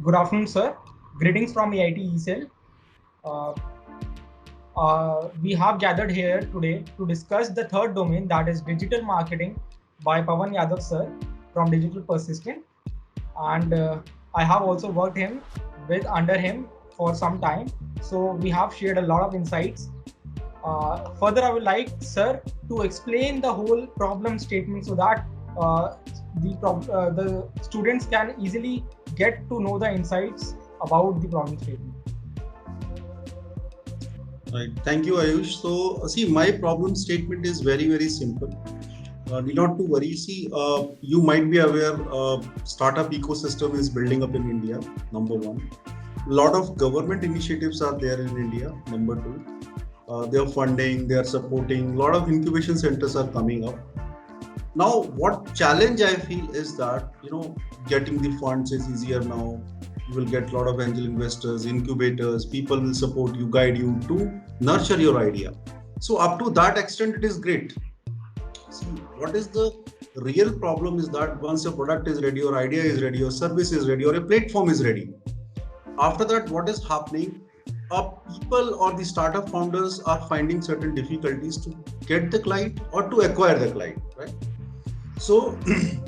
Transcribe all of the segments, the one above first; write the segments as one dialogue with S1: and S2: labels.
S1: Good afternoon, sir. Greetings from AIT ESL. Uh, we have gathered here today to discuss the third domain, that is digital marketing by Pawan Yadav sir from Digital Persistent. And I have also worked him with under him for some time. So we have shared a lot of insights. Further, I would like sir to explain the whole problem statement so that the students can easily get to know the insights about the problem statement.
S2: Right. Thank you, Ayush. So, see, my problem statement is very, very simple. Need not to worry. See, you might be aware, startup ecosystem is building up in India. Number one, a lot of government initiatives are there in India. Number two, they are funding, they are supporting. A lot of incubation centers are coming up. Now, what challenge I feel is that getting the funds is easier now. You will get a lot of angel investors, incubators, people will support you, guide you to nurture your idea. So up to that extent, it is great. See, what is the real problem is that once your product is ready, your idea is ready, your service is ready, or a platform is ready. After that, what is happening? People or the startup founders are finding certain difficulties to get the client or to acquire the client, right? So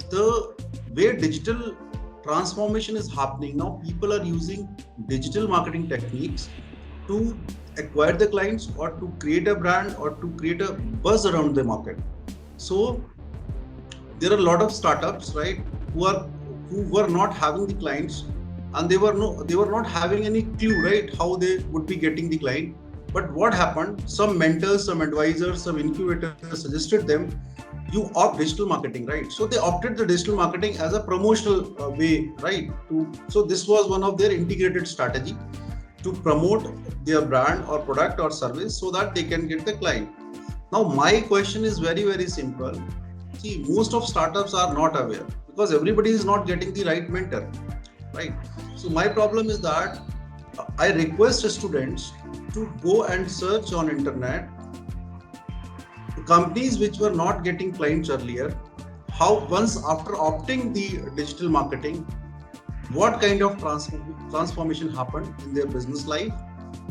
S2: the way digital transformation is happening now, people are using digital marketing techniques to acquire the clients or to create a brand or to create a buzz around the market. So there are a lot of startups, right, who were not having the clients, and they were not having any clue, right, how they would be getting the client. But what happened? Some mentors, some advisors, some incubators suggested them, you opt digital marketing, right? So they opted the digital marketing as a promotional way, right? So this was one of their integrated strategy to promote their brand or product or service so that they can get the client. Now my question is very, very simple. See, most of startups are not aware because everybody is not getting the right mentor, right? So my problem is that I request students to go and search on internet companies which were not getting clients earlier, how once after opting the digital marketing, what kind of transformation happened in their business life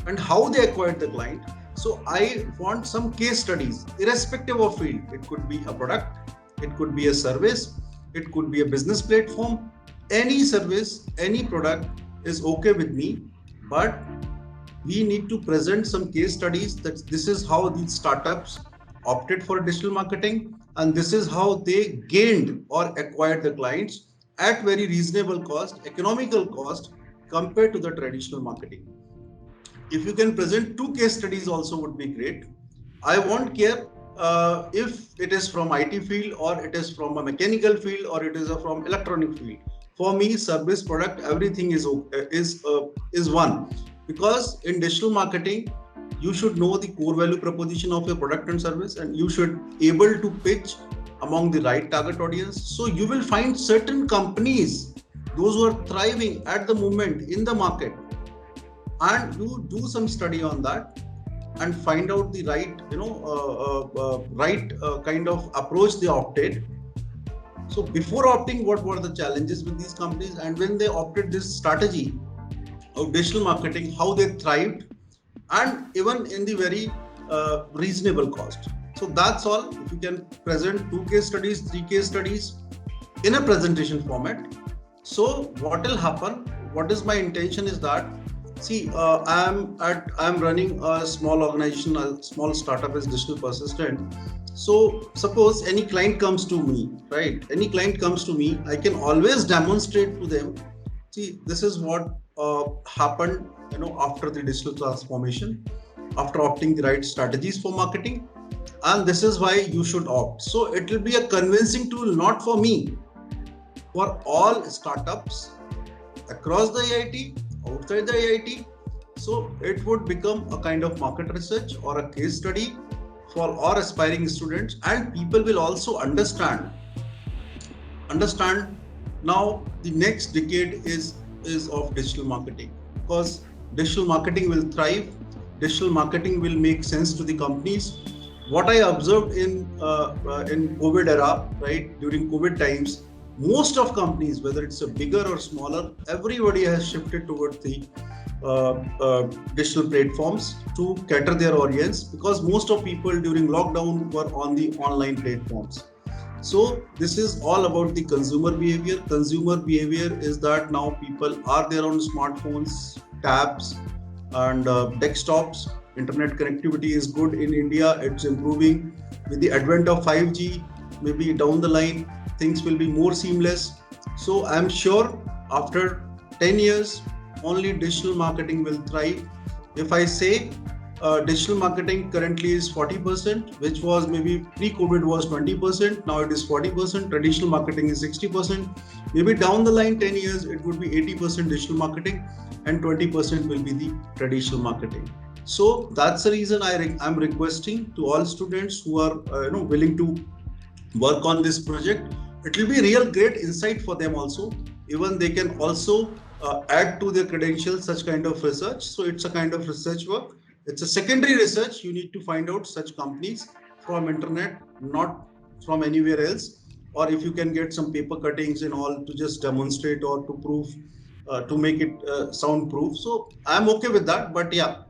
S2: and how they acquired the client. So I want some case studies irrespective of field. It could be a product, it could be a service, it could be a business platform. Any service, any product is okay with me, but we need to present some case studies that this is how these startups opted for digital marketing and this is how they gained or acquired the clients at very reasonable cost, economical cost compared to the traditional marketing. If you can present two case studies also would be great. I won't care if it is from IT field or it is from a mechanical field or it is from electronic field. For me, service, product, everything is one, because in digital marketing you should know the core value proposition of your product and service and you should able to pitch among the right target audience. So you will find certain companies, those who are thriving at the moment in the market, and you do some study on that and find out the right kind of approach they opted. So before opting, what were the challenges with these companies, and when they opted this strategy of digital marketing, how they thrived, and even in the very reasonable cost. So that's all. If you can present two case studies, three case studies in a presentation format. So what will happen? What is my intention is that, see, I'm running a small organization, a small startup as Digital Persistent. So suppose any client comes to me, right? Any client comes to me, I can always demonstrate to them, see, this is what happened, after the digital transformation, after opting the right strategies for marketing, and this is why you should opt. So it will be a convincing tool, not for me, for all startups across the IIT, outside the IIT. So it would become a kind of market research or a case study for all aspiring students, and people will also understand now the next decade is of digital marketing, because digital marketing will thrive, digital marketing will make sense to the companies. What I observed in COVID era, right, during COVID times, most of companies, whether it's a bigger or smaller, everybody has shifted towards the uh, uh, digital platforms to cater their audience, because most of people during lockdown were on the online platforms. So this is all about the consumer behavior. Consumer behavior is that now people are there on smartphones, tabs, and desktops. Internet connectivity is good in India. It's improving with the advent of 5G. Maybe down the line things will be more seamless. So I'm sure after 10 years, only digital marketing will thrive. If I say digital marketing currently is 40%, which was maybe pre-COVID was 20. Now it is 40%. Traditional marketing is 60%. Maybe down the line 10 years, it would be 80% digital marketing and 20% will be the traditional marketing. So that's the reason I'm requesting to all students who are willing to work on this project. It will be real great insight for them also. Even they can also add to their credentials such kind of research. So it's a kind of research work. It's a secondary research. You need to find out such companies from internet, not from anywhere else. Or if you can get some paper cuttings and all to just demonstrate or to prove, to make it soundproof. So I'm okay with that. But yeah,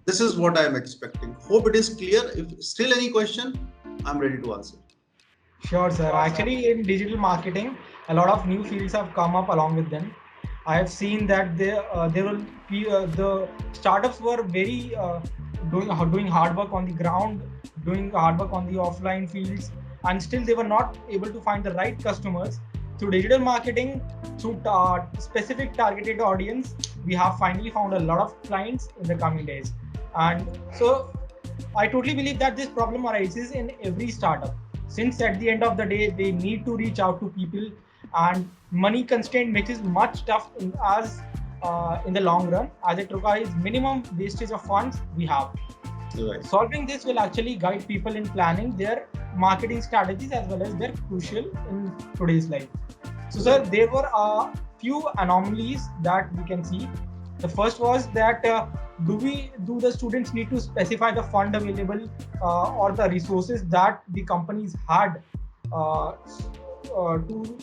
S2: this is what I am expecting. Hope it is clear. If still any question, I'm ready to answer.
S1: Sure, sir. Actually, in digital marketing, a lot of new fields have come up along with them. I have seen that there will be the startups were very doing hard work on the ground, doing hard work on the offline fields, and still they were not able to find the right customers. Through digital marketing, through specific targeted audience, we have finally found a lot of clients in the coming days. And so I totally believe that this problem arises in every startup, since at the end of the day they need to reach out to people, and money constraint makes it much tough in the long run, as it requires minimum wastage of funds we have.
S2: Right.
S1: Solving this will actually guide people in planning their marketing strategies as well as their crucial in today's life. So sir, there were a few anomalies that we can see. The first was that do the students need to specify the fund available or the resources that the companies had to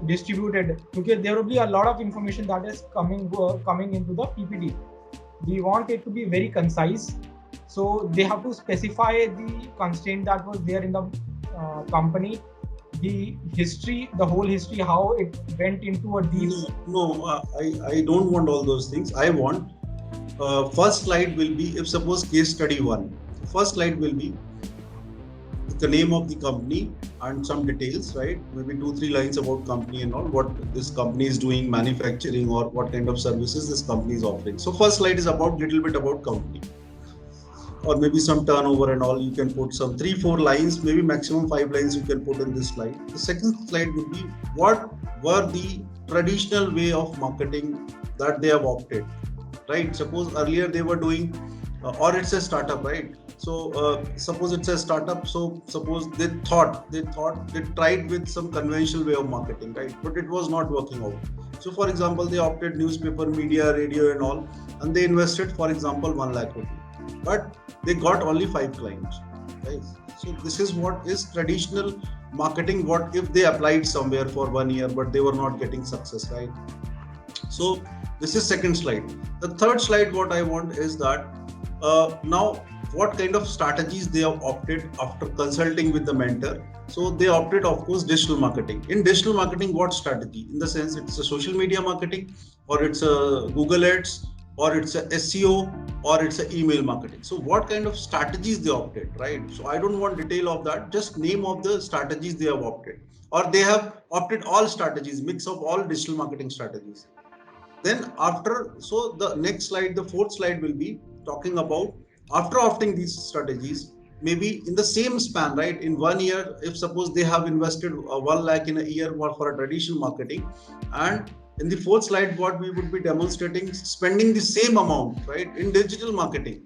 S1: distributed? Because there will be a lot of information that is coming into the PPT. We want it to be very concise, so they have to specify the constraint that was there in the company, the history, the whole history, how it went into a deep.
S2: I don't want all those things. I want first slide will be, if suppose case study 1, first slide will be the name of the company and some details, right? Maybe 2-3 lines about company and all, what this company is doing, manufacturing, or what kind of services this company is offering. So first slide is about little bit about company, or maybe some turnover and all. You can put some 3-4 lines, maybe maximum 5 lines you can put in this slide. The second slide would be what were the traditional way of marketing that they have opted, right? Suppose earlier they were doing, or it's a startup, right? So suppose it's a startup. So suppose they tried with some conventional way of marketing, right? But it was not working out. So for example, they opted newspaper, media, radio and all, and they invested, for example, 1 lakh rupee. But they got only 5 clients, right? So this is what is traditional marketing. What if they applied somewhere for 1 year, but they were not getting success, right? So this is second slide. The third slide, what I want is that now what kind of strategies they have opted after consulting with the mentor. So they opted, of course, digital marketing. In digital marketing, what strategy? In the sense, it's a social media marketing, or it's a Google Ads, or it's a SEO, or it's a email marketing. So what kind of strategies they opted, right? So I don't want detail of that, just name of the strategies they have opted, or they have opted all strategies, mix of all digital marketing strategies. Then after, so the next slide, the fourth slide will be talking about after opting these strategies, maybe in the same span, right? In 1 year, if suppose they have invested 1 lakh in a year for a traditional marketing, and in the fourth slide, what we would be demonstrating, spending the same amount, right, in digital marketing.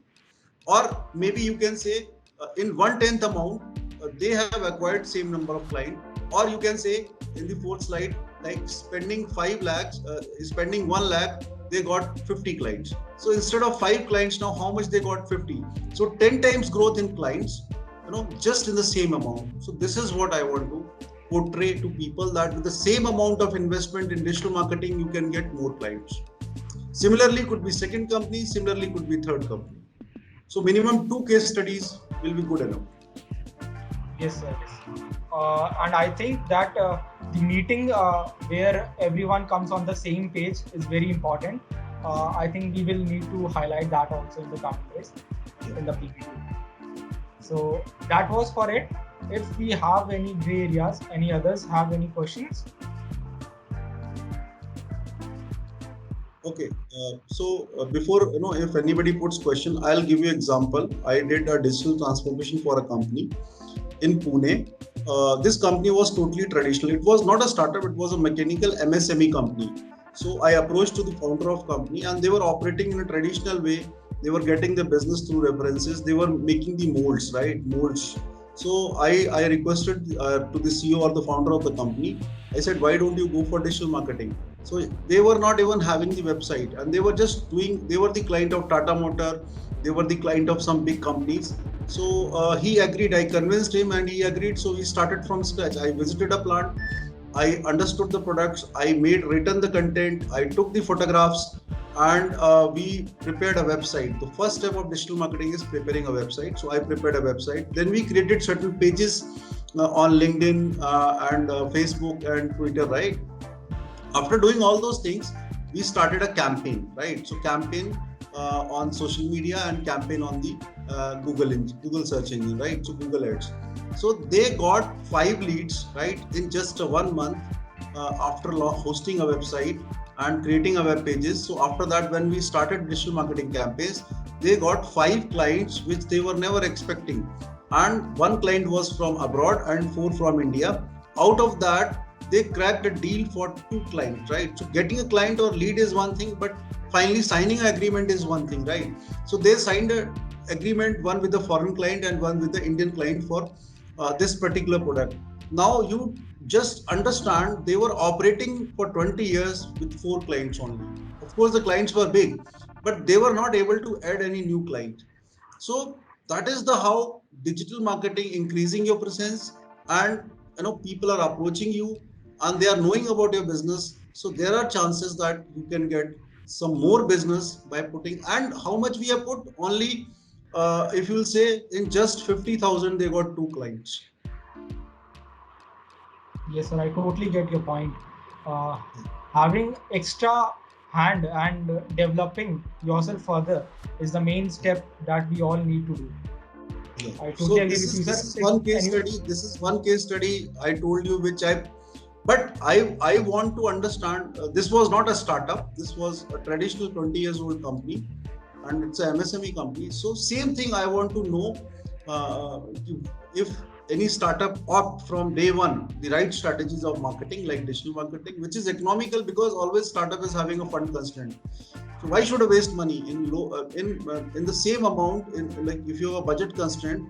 S2: Or maybe you can say in 1/10 amount, they have acquired same number of clients. Or you can say in the fourth slide, like spending 5 lakhs, spending 1 lakh, they got 50 clients. So instead of 5 clients, now how much they got? 50. So 10 times growth in clients, just in the same amount. So this is what I want to portray to people that with the same amount of investment in digital marketing, you can get more clients. Similarly, could be second company, similarly could be third company. So minimum 2 case studies will be good enough.
S1: Yes, sir. Yes. And I think that the meeting where everyone comes on the same page is very important. I think we will need to highlight that also in the coming days in the PPT. So that was for it. If we have any gray areas, any others have any questions?
S2: Okay, so before if anybody puts question, I'll give you example. I did a digital transformation for a company in Pune. This company was totally traditional. It was not a startup. It was a mechanical MSME company. So I approached to the founder of company, and they were operating in a traditional way. They were getting the business through references. They were making the molds, right? Molds. So I requested to the CEO or the founder of the company. I said, why don't you go for digital marketing? So they were not even having the website, and they were just doing. They were the client of Tata Motor. They were the client of some big companies. So he agreed. I convinced him, and he agreed. So we started from scratch. I visited a plant. I understood the products. I written the content. I took the photographs, and we prepared a website. The first step of digital marketing is preparing a website. So I prepared a website. Then we created certain pages on LinkedIn and Facebook and Twitter, right? After doing all those things, we started a campaign, right? So campaign on social media and campaign on the Google search engine, right? So Google Ads. So they got 5 leads, right, in just 1 month after hosting a website and creating a web pages. So after that, when we started digital marketing campaigns, they got 5 clients, which they were never expecting. And 1 client was from abroad and 4 from India. Out of that, they cracked a deal for 2 clients, right? So getting a client or lead is one thing, but finally signing an agreement is one thing, right? So they signed an agreement, one with the foreign client and one with the Indian client for this particular product. Now you just understand they were operating for 20 years with 4 clients only. Of course, the clients were big, but they were not able to add any new client. So that is the how digital marketing increasing your presence, and people are approaching you and they are knowing about your business. So there are chances that you can get some more business by putting. And how much we have put only, if you'll say in just 50,000 they got 2 clients.
S1: Yes, sir. I totally get your point. Having extra hand and developing yourself further is the main step that we all need to do.
S2: Yeah.
S1: I totally agree with you, sir.
S2: This is one case study. This is one case study I told you, but I want to understand. This was not a startup. This was a traditional 20 years old company, and it's a MSME company. So same thing. I want to know if any startup opt from day one the right strategies of marketing, like digital marketing, which is economical, because always startup is having a fund constraint. So why should I waste money in the same amount? Like if you have a budget constraint,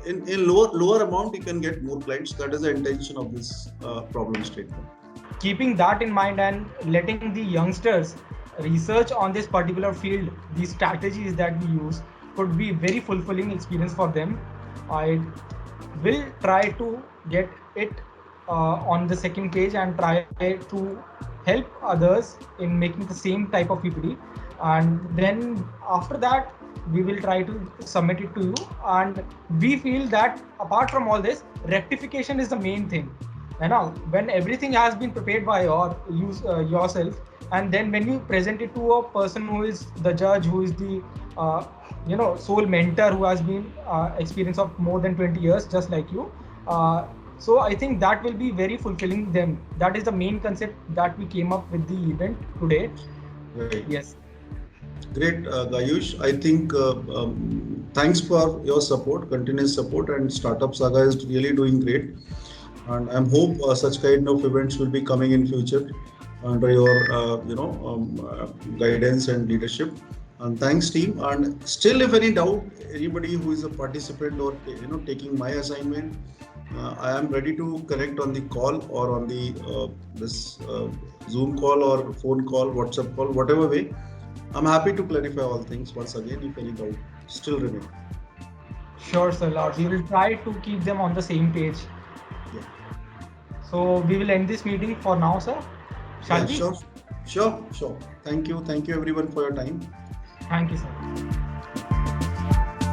S2: in lower amount you can get more clients. That is the intention of this problem statement.
S1: Keeping that in mind and letting the youngsters research on this particular field, the strategies that we use could be very fulfilling experience for them. I will try to get it on the second page and try to help others in making the same type of PPT, and then after that we will try to submit it to you. And we feel that apart from all this, rectification is the main thing. And now when everything has been prepared by yourself, and then when you present it to a person who is the judge, who is the sole mentor, who has been experience of more than 20 years just like you, so I think that will be very fulfilling them. That is the main concept that we came up with the event today.
S2: Right.
S1: Yes.
S2: Great, Gayush. I think thanks for your support, continuous support, and Startup Saga is really doing great. And I hope such kind of events will be coming in future under your guidance and leadership. And thanks, team. And still, if any doubt, anybody who is a participant or taking my assignment, I am ready to connect on the call or on the this Zoom call or phone call, WhatsApp call, whatever way. I'm happy to clarify all things once again if any doubt still remain.
S1: Sure, sir. We will try to keep them on the same page.
S2: Yeah.
S1: So we will end this meeting for now, sir. Shall
S2: Yeah,
S1: we?
S2: sure. Thank you everyone for your time.
S1: Thank you, sir.